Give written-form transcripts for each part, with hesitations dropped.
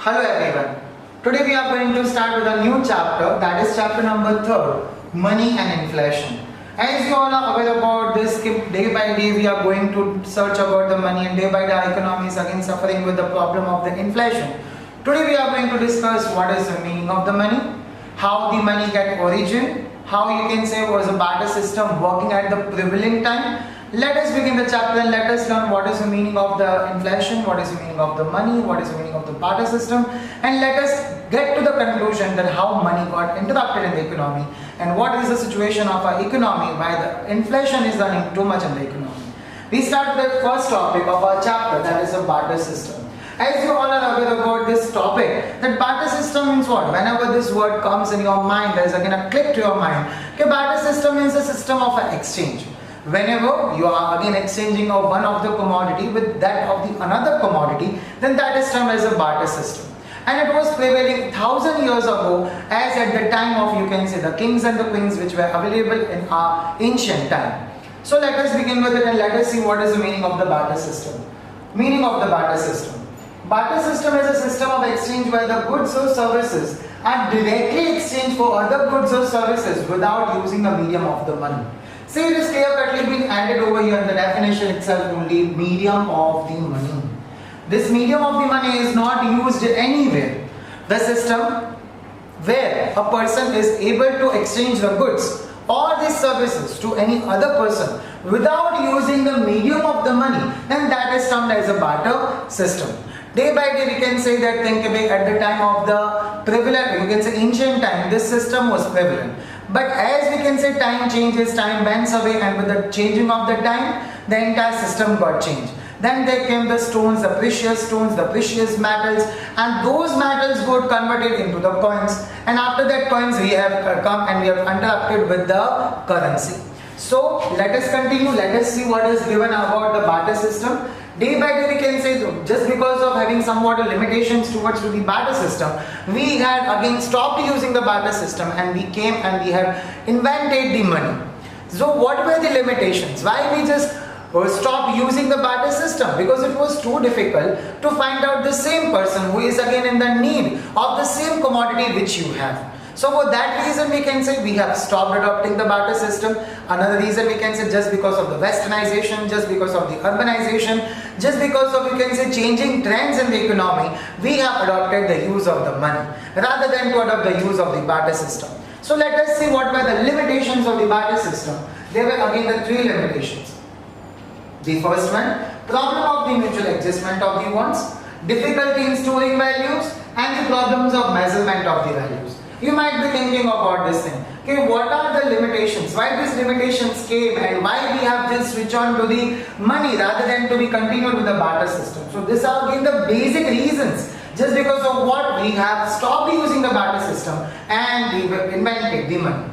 Hello everyone. Today we are going to start with a new chapter, that is chapter number 3, Money and Inflation. As you all are aware about this, day by day we are going to search about the money, and day by day our economy is again suffering with the problem of the inflation. Today we are going to discuss what is the meaning of the money, how the money get origin, how you can say was a barter system working at the prevailing time. Let us begin the chapter and let us learn what is the meaning of the inflation, what is the meaning of the money, what is the meaning of the barter system, and let us get to the conclusion that how money got interrupted in the economy and what is the situation of our economy, why the inflation is running too much in the economy. We start with the first topic of our chapter, that is the barter system. As you all are aware about this topic, that barter system means what? Whenever this word comes in your mind, there is again a click to your mind. Okay, barter system means a system of an exchange. Whenever you are again exchanging of one of the commodity with that of the another commodity, then that is termed as a barter system. And it was prevailing 1000 years ago, as at the time of, you can say, the kings and the queens which were available in our ancient time. So let us begin with it and let us see what is the meaning of the barter system. Meaning of the barter system. Barter system is a system of exchange where the goods or services are directly exchanged for other goods or services without using the medium of the money. See, it is clear-cutly been added over here in the definition itself only, medium of the money. This medium of the money is not used anywhere. The system where a person is able to exchange the goods or the services to any other person without using the medium of the money, then that is termed as a barter system. Day by day we can say that at the time of the prevalent, you can say ancient time, this system was prevalent. But as we can say time changes, time bends away, and with the changing of the time, the entire system got changed. Then there came the stones, the precious metals, and those metals got converted into the coins. And after that coins we have come and we have interacted with the currency. So let us continue, let us see what is given about the barter system. Day by day we can say, just because of having somewhat limitations towards the barter system, we had again stopped using the barter system and we came and we have invented the money. So what were the limitations? Why we just stopped using the barter system? Because it was too difficult to find out the same person who is again in the need of the same commodity which you have. So for that reason we can say we have stopped adopting the barter system. Another reason we can say, just because of the westernization, just because of the urbanization, just because of, you can say, changing trends in the economy, we have adopted the use of the money rather than to adopt the use of the barter system. So let us see what were the limitations of the barter system. There were again the 3 limitations. The first one, problem of the mutual adjustment of the wants, difficulty in storing values, and the problems of measurement of the values. You might be thinking about this thing. Okay, what are the limitations? Why these limitations came and why we have just switched on to the money rather than to be continued with the barter system? So these are again the basic reasons. Just because of what we have stopped using the barter system and we invented the money.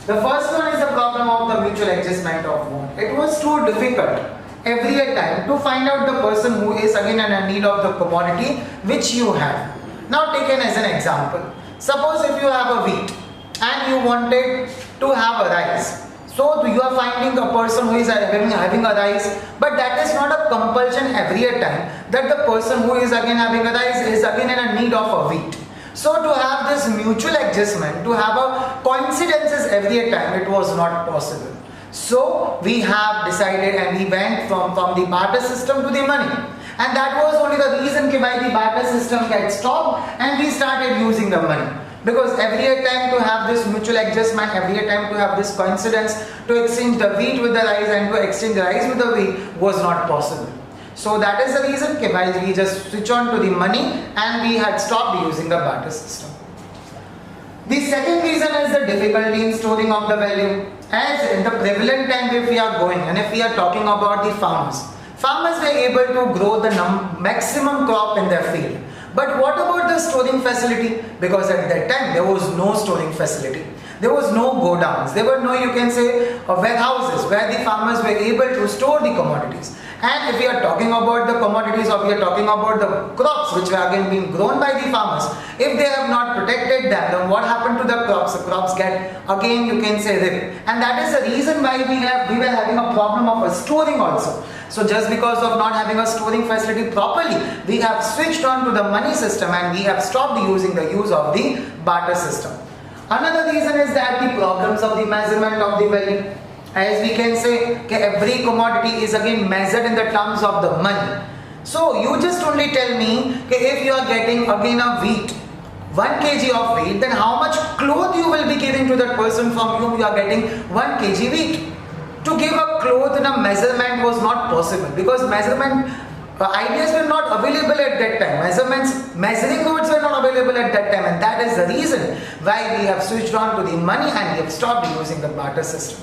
The first one is the problem of the mutual adjustment of want. It was too difficult every time to find out the person who is again in need of the commodity which you have. Now taken as an example. Suppose if you have a wheat and you wanted to have a rice. So you are finding a person who is having a rice, but that is not a compulsion every time that the person who is again having a rice is again in a need of a wheat. So to have this mutual adjustment, to have a coincidences every time, it was not possible. So we have decided and we went from the barter system to the money. And that was only the reason why the barter system got stopped and we started using the money. Because every time to have this mutual adjustment, every time to have this coincidence, to exchange the wheat with the rice and to exchange the rice with the wheat was not possible. So that is the reason why we just switch on to the money and we had stopped using the barter system. The second reason is the difficulty in storing of the value. As in the prevalent time if we are going and if we are talking about the farmers were able to grow the maximum crop in their field. But what about the storing facility? Because at that time there was no storing facility. There was no godowns. There were no, you can say, warehouses where the farmers were able to store the commodities. And if we are talking about the commodities or we are talking about the crops which were again being grown by the farmers, if they have not protected them, then what happened to the crops? The crops get again, you can say, ripped. And that is the reason why we were having a problem of storing also. So just because of not having a storing facility properly, we have switched on to the money system and we have stopped using the use of the barter system. Another reason is that the problems of the measurement of the value. As we can say, every commodity is again measured in the terms of the money. So you just only tell me if you are getting again a wheat, 1 kg of wheat, then how much cloth you will be giving to that person from whom you are getting 1 kg wheat. To give a cloth in a measurement was not possible because measurement ideas were not available at that time. Measuring goods were not available at that time, and that is the reason why we have switched on to the money and we have stopped using the barter system.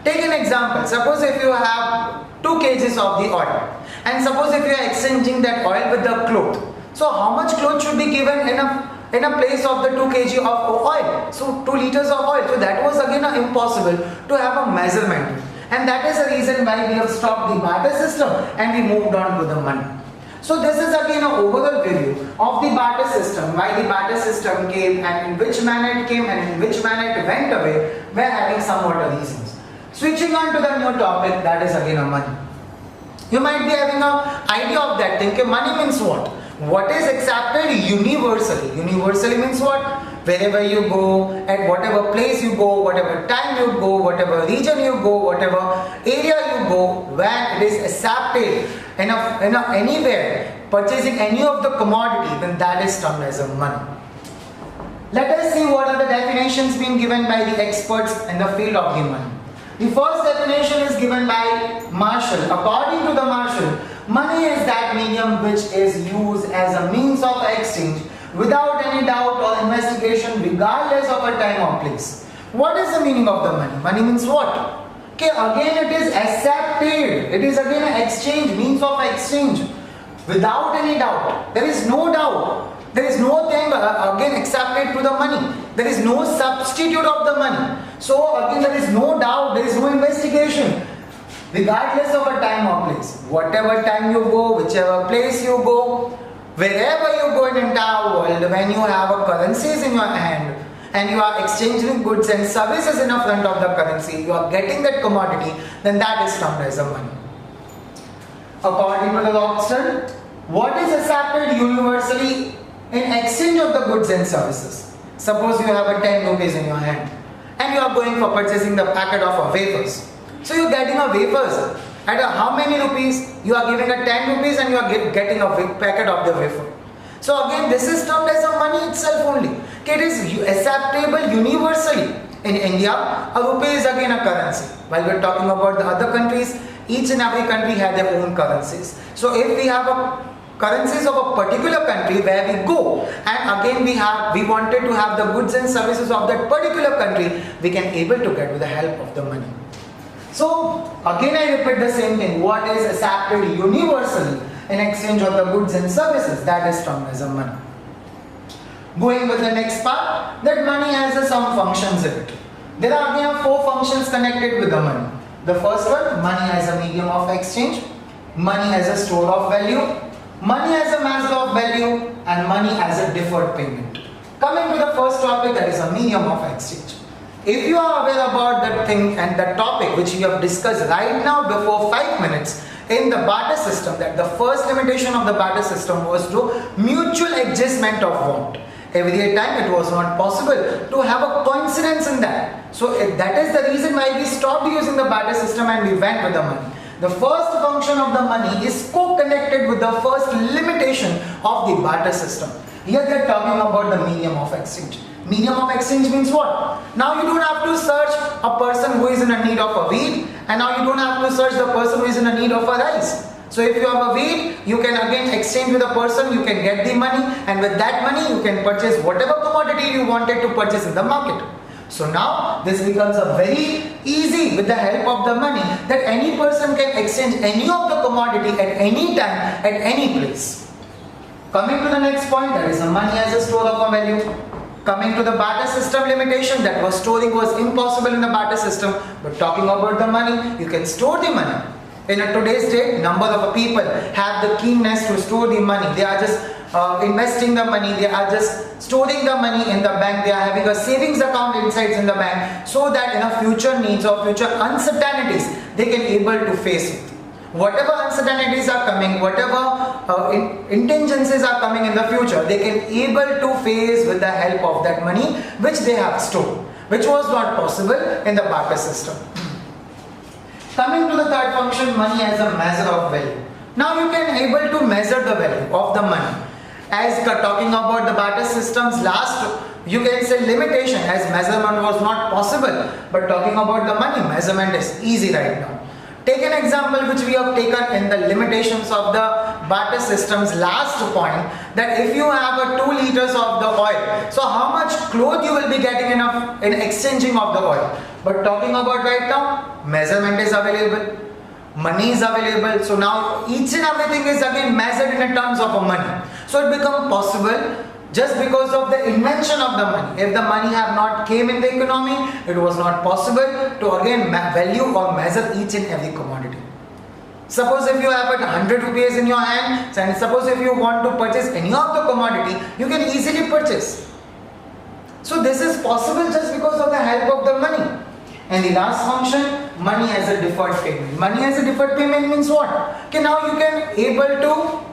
Take an example. Suppose if you have 2 kgs of the oil, and suppose if you are exchanging that oil with the cloth. So how much cloth should be given in a place of the 2 kg of oil? So 2 liters of oil. So that was again impossible to have a measurement. And that is the reason why we have stopped the barter system and we moved on to the money. So this is again an overall review of the barter system, why the barter system came and in which manner it came and in which manner it went away. We are having some other reasons. Switching on to the new topic, that is again a money. You might be having an idea of that thing. Money means what? What is accepted universally? Universally means what? Wherever you go, at whatever place you go, whatever time you go, whatever region you go, whatever area you go, when it is accepted anywhere, purchasing any of the commodity, then that is termed as a money. Let us see what are the definitions being given by the experts in the field of the money. The first definition is given by Marshall. According to the Marshall, money is that medium which is used as a means of exchange without any doubt or investigation regardless of a time or place. What is the meaning of the money? Money means what? Okay, again it is accepted. It is again an exchange, means of exchange without any doubt. There is no doubt. There is no thing again accepted to the money. There is no substitute of the money. So again there is no doubt, there is no investigation. Regardless of a time or place. Whatever time you go, whichever place you go, wherever you go in the entire world, when you have a currencies in your hand and you are exchanging goods and services in the front of the currency, you are getting that commodity, then that is termed as a money. According to the Rothschild, what is accepted universally in exchange of the goods and services? Suppose you have a 10 rupees in your hand and you are going for purchasing the packet of wafers. So you are getting a wafers at how many rupees? You are giving a 10 rupees and you are getting a packet of the wafer. So again this is termed as a money itself only. It is acceptable universally. In India, a rupee is again a currency. While we are talking about the other countries, each and every country has their own currencies. So if we have a currencies of a particular country where we go and again we wanted to have the goods and services of that particular country, we can able to get with the help of the money. So again I repeat the same thing. What is accepted universally in exchange of the goods and services, that is termed as a money. Going with the next part, that money has some functions in it. There are again 4 functions connected with the money. The first one, money as a medium of exchange, money as a store of value, money as a measure of value, and money as a deferred payment. Coming to the first topic, that is a medium of exchange. If you are aware about that thing and that topic which we have discussed right now before 5 minutes in the barter system, that the first limitation of the barter system was to mutual adjustment of want. Every time it was not possible to have a coincidence in that. So that is the reason why we stopped using the barter system and we went with the money. The first function of the money is co-connected with the first limitation of the barter system. Here they are talking about the medium of exchange. Medium of exchange means what? Now you don't have to search a person who is in a need of a wheat, and now you don't have to search the person who is in a need of a rice. So if you have a wheat, you can again exchange with a person, you can get the money, and with that money you can purchase whatever commodity you wanted to purchase in the market. So now this becomes a very easy with the help of the money that any person can exchange any of the commodity at any time, at any place. Coming to the next point, that is the money as a store of a value. Coming to the barter system limitation, that was storing was impossible in the barter system, but talking about the money, you can store the money. In today's date, number of people have the keenness to store the money. They are just investing the money, they are just storing the money in the bank, they are having a savings account inside in the bank so that in a future needs or future uncertainties, they can able to face it. Whatever uncertainties are coming, whatever contingencies are coming in the future, they can able to face with the help of that money which they have stored, which was not possible in the barter system. Coming to the third function, money as a measure of value. Now you can able to measure the value of the money. As talking about the barter systems last, you can say limitation as measurement was not possible, but talking about the money, measurement is easy right now. Take an example which we have taken in the limitations of the barter systems last point, that if you have a 2 liters of the oil, so how much cloth you will be getting enough in exchanging of the oil. But talking about right now, measurement is available, money is available, so now each and everything is again measured in terms of a money. So it becomes possible just because of the invention of the money. If the money have not came in the economy, it was not possible to again value or measure each and every commodity. Suppose if you have 100 rupees in your hand, and suppose if you want to purchase any of the commodity, you can easily purchase. So this is possible just because of the help of the money. And the last function, money as a deferred payment. Money as a deferred payment means what? Okay, now you can able to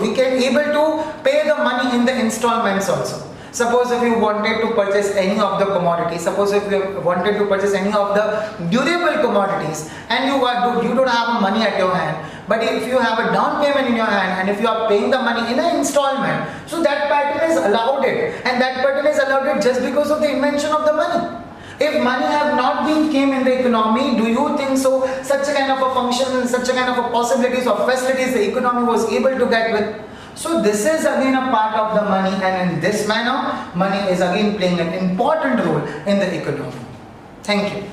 we can able to pay the money in the installments also. Suppose if you wanted to purchase any of the commodities, suppose if you wanted to purchase any of the durable commodities and you don't have money at your hand, but if you have a down payment in your hand and if you are paying the money in an installment, so that pattern is allowed it, and that pattern is allowed it just because of the invention of the money. If money have not been came in the economy, do you think so such a kind of a function and such a kind of a possibilities or facilities the economy was able to get with? So this is again a part of the money, and in this manner money is again playing an important role in the economy. Thank you.